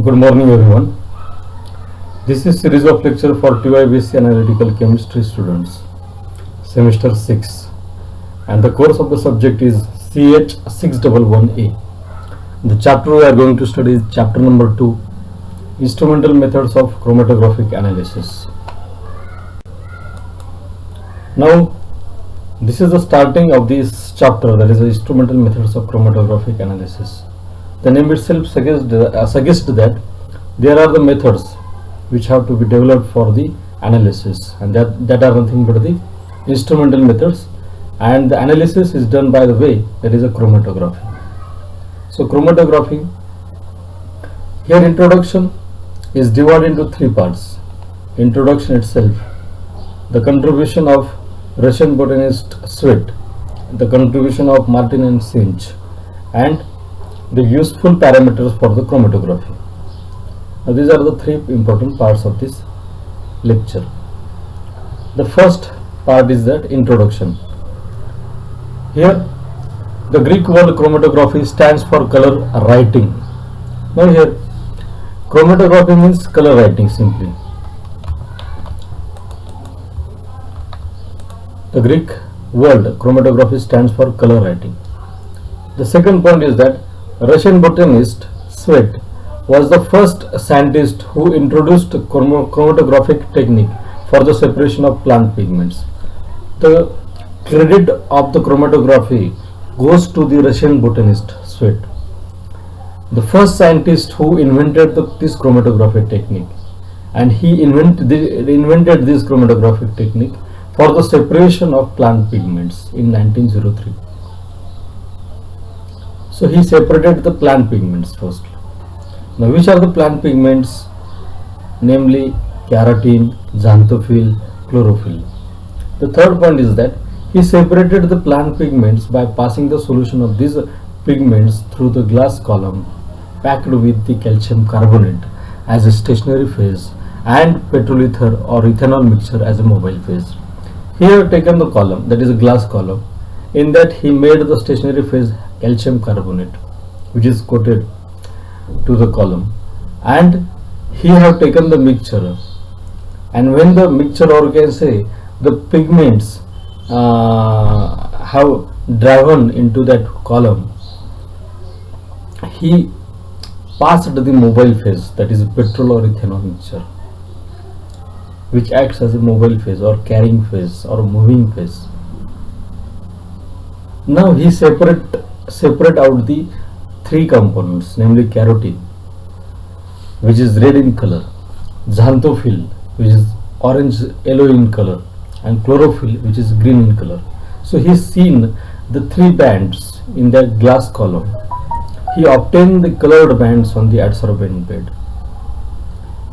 Good morning everyone. This is series of lecture for TYBC Analytical Chemistry students, semester 6, and the course of the subject is CH611A. The chapter we are going to study is chapter number 2, Instrumental Methods of Chromatographic Analysis. Now, this is the starting of this chapter, that is the Instrumental Methods of Chromatographic Analysis. The name itself suggests that there are the methods which have to be developed for the analysis, and that are nothing but the instrumental methods, and the analysis is done by the way that is a chromatography. So chromatography, here introduction is divided into three parts. Introduction itself, the contribution of Russian botanist Sweet, the contribution of Martin and Sinch, and the useful parameters for the chromatography. Now these are the three important parts of this lecture. The first part is that introduction. Here the Greek word chromatography stands for color writing. Now here chromatography means color writing simply. The Greek word chromatography stands for color writing. The second point is that Russian botanist Sweet was the first scientist who introduced chromatographic technique for the separation of plant pigments. The credit of the chromatography goes to the Russian botanist Sweet, the first scientist who invented this chromatographic technique, and he invented this chromatographic technique for the separation of plant pigments in 1903. So he separated the plant pigments first. Now which are the plant pigments? Namely keratin, xanthophyll, chlorophyll. The third point is that he separated the plant pigments by passing the solution of these pigments through the glass column packed with the calcium carbonate as a stationary phase and petrol ether or ethanol mixture as a mobile phase. Here taken the column, that is a glass column. In that he made the stationary phase calcium carbonate, which is coated to the column, and he have taken the mixture, and when the mixture, or you can say the pigments have driven into that column, he passed the mobile phase, that is petrol or ethanol mixture, which acts as a mobile phase or carrying phase or moving phase. Now he separate out the three components, namely keratin, which is red in color, xanthophyll, which is orange yellow in color, and chlorophyll, which is green in color. So he seen the three bands in that glass column. He obtained the colored bands on the adsorbent bed,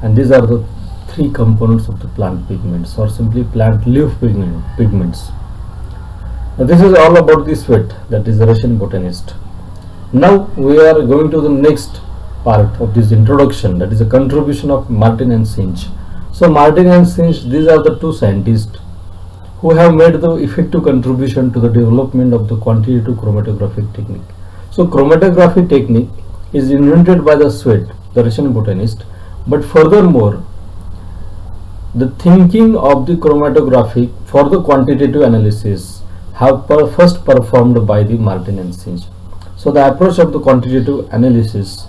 and these are the three components of the plant pigments, or simply plant leaf pigments. Now this is all about the Sweet, that is the Russian botanist. Now we are going to the next part of this introduction, that is the contribution of Martin and Sinch. So Martin and Sinch, these are the two scientists who have made the effective contribution to the development of the quantitative chromatographic technique. So chromatography technique is invented by the Sweet, the Russian botanist, but furthermore the thinking of the chromatography for the quantitative analysis have first performed by the Martin and Sinch. So the approach of the quantitative analysis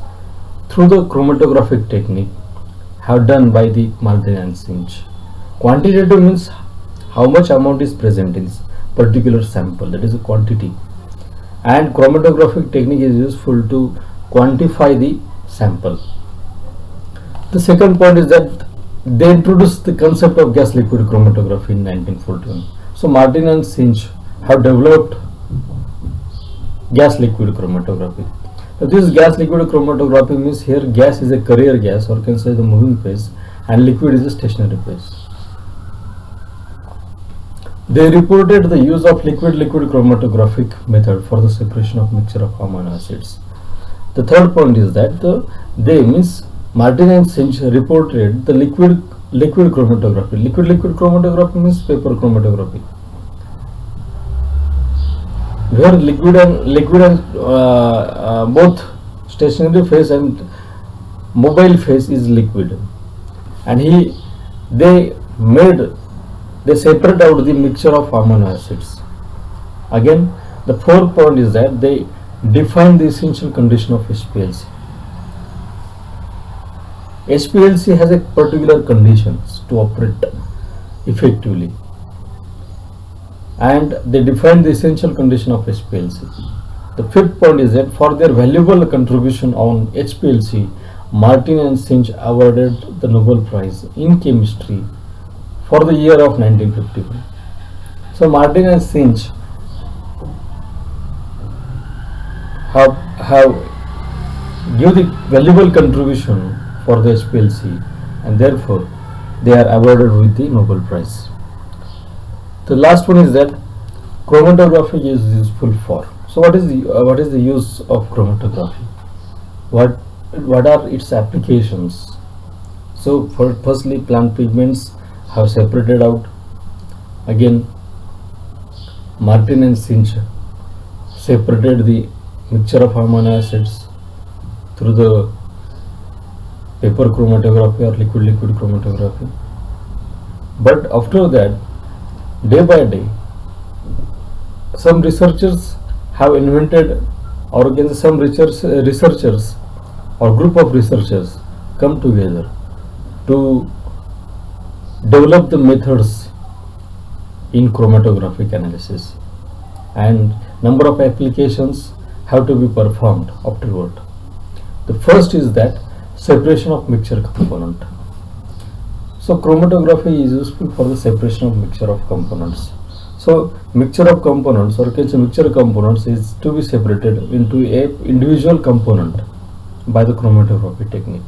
through the chromatographic technique have done by the Martin and Sinch. Quantitative means how much amount is present in this particular sample, that is a quantity, and chromatographic technique is useful to quantify the sample. The second point is that they introduced the concept of gas liquid chromatography in 1941. So Martin and Sinch have developed gas liquid chromatography. Now this gas liquid chromatography means here gas is a carrier gas, or can say the moving phase, and liquid is a stationary phase. They reported the use of liquid chromatographic method for the separation of mixture of amino acids. The third point is that Martin and Sinch reported the liquid chromatography. Liquid chromatography means paper chromatography. where liquid and both stationary phase and mobile phase is liquid, and they they separate out the mixture of amino acids. Again, the fourth point is that they define the essential condition of HPLC. HPLC has a particular conditions to operate effectively, and they define the essential condition of HPLC. The fifth point is that for their valuable contribution on HPLC, Martin and Sinch awarded the Nobel Prize in Chemistry for the year of 1951. So Martin and Sinch have give the valuable contribution for the HPLC, and therefore they are awarded with the Nobel Prize. The last one is that chromatography is useful for. So what is the use of chromatography? What are its applications? So firstly, plant pigments have separated out. Again, Martin and Sinch separated the mixture of amino acids through the paper chromatography or liquid chromatography. But after that, day by day, some researchers have invented, or again some researchers or group of researchers come together to develop the methods in chromatographic analysis, and number of applications have to be performed afterward. The first is that separation of mixture component. So chromatography is useful for the separation of mixture of components. So mixture of components, or mixture components, is to be separated into a individual component by the chromatography technique.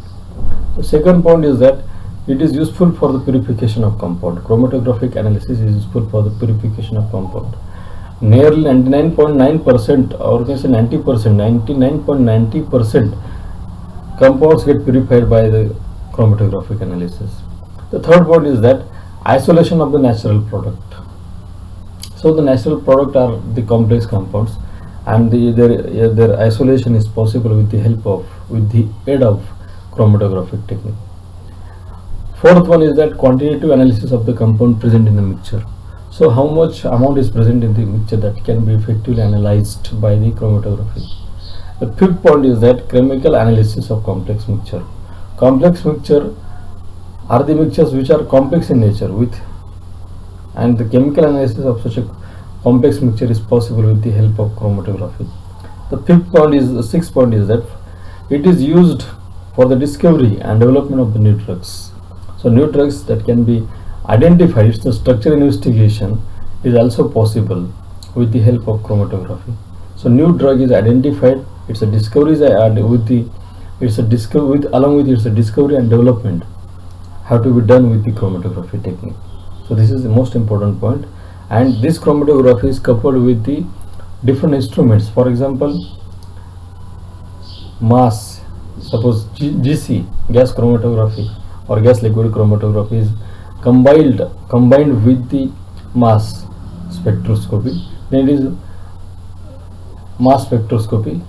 The second point is that it is useful for the purification of compound. Chromatographic analysis is useful for the purification of compound. Nearly 99.9% or can say 90%, 99.90% compounds get purified by the chromatographic analysis. The third point is that isolation of the natural product. So the natural product are the complex compounds, and their isolation is possible with the aid of chromatographic technique. Fourth one is that quantitative analysis of the compound present in the mixture. So how much amount is present in the mixture, that can be effectively analyzed by the chromatography. The fifth point is that chemical analysis of complex mixture. Complex mixture are the mixtures which are complex in nature, and the chemical analysis of such a complex mixture is possible with the help of chromatography. The sixth point is that it is used for the discovery and development of the new drugs. So new drugs that can be identified, the structure investigation is also possible with the help of chromatography. So new drug is identified, its a discovery is along with its a discovery and development have to be done with the chromatography technique. So this is the most important point, and this chromatography is coupled with the different instruments. For example, mass, suppose GC, gas chromatography or gas liquid chromatography, is combined with the mass spectroscopy. Then it is mass spectroscopy,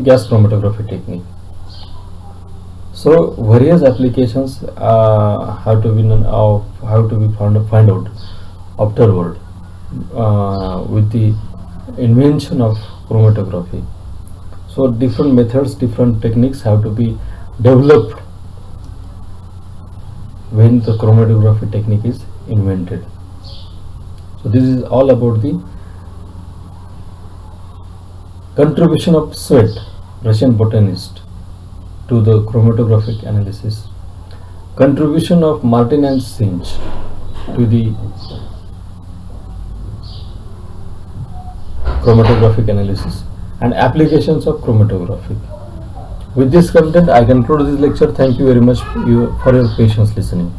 gas chromatography technique. So various applications have to be find out afterward with the invention of chromatography. So different methods, different techniques have to be developed when the chromatography technique is invented. So this is all about the contribution of Sweat, Russian botanist, to the chromatographic analysis. Contribution of Martin and Sinch to the chromatographic analysis, and applications of chromatography. With this content, I conclude this lecture. Thank you very much for your patience listening.